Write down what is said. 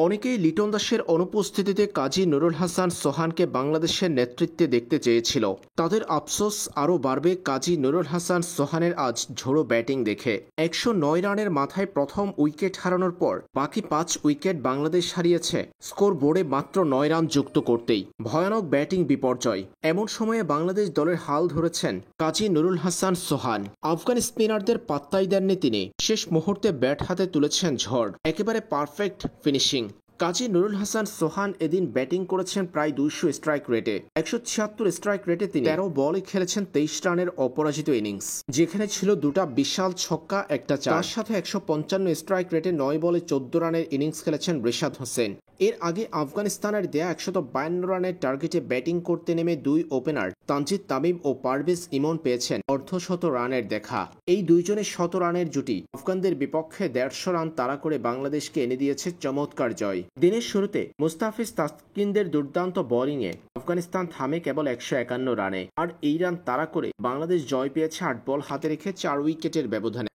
অনেকেই লিটন দাসের অনুপস্থিতিতে কাজী নুরুল হাসান সোহানকে বাংলাদেশের নেতৃত্বে দেখতে চেয়েছিল। তাদের আফসোস আরও বাড়বে কাজী নুরুল হাসান সোহানের আজ ঝোড়ো ব্যাটিং দেখে। 109 রানের মাথায় প্রথম উইকেট হারানোর পর বাকি 5 উইকেট বাংলাদেশ হারিয়েছে স্কোর বোর্ডে মাত্র 9 রান যুক্ত করতেই। ভয়ানক ব্যাটিং বিপর্যয়। এমন সময়ে বাংলাদেশ দলের হাল ধরেছেন কাজী নুরুল হাসান সোহান। আফগান স্পিনারদের পাত্তাই দেননি তিনি। শেষ মুহূর্তে ব্যাট হাতে তুলেছেন ঝড়। একেবারে পারফেক্ট ফিনিশিং। কাজী নুরুল হাসান সোহান এদিন ব্যাটিং করেছেন প্রায় 200 স্ট্রাইক রেটে। 176 স্ট্রাইক রেটে তিনি 13 বলে খেলেছেন 23 রানের অপরাজিত ইনিংস, যেখানে ছিল দুটা বিশাল ছক্কা, একটা চার। তার সাথে 155 স্ট্রাইক রেটে 9 বলে 14 রানের ইনিংস খেলেছেন রিশাদ হোসেন। এর আগে আফগানিস্তানের দেয়া 152 রানের টার্গেটে ব্যাটিং করতে নেমে দুই ওপেনার তানজিদ তামিম ও পারভেজ ইমন পেয়েছেন অর্ধশত রানের দেখা। এই দুইজনের 100 রানের জুটি আফগানদের বিপক্ষে 150 রান তাড়া করে বাংলাদেশকে এনে দিয়েছে চমৎকার জয়। দিনের শুরুতে মুস্তাফিজ তাসকিনদের দুর্দান্ত বোলিংয়ে আফগানিস্তান থামে কেবল 151 রানে, আর এই রান তাড়া করে বাংলাদেশ জয় পেয়েছে 8 বল হাতে রেখে 4 উইকেটের ব্যবধানে।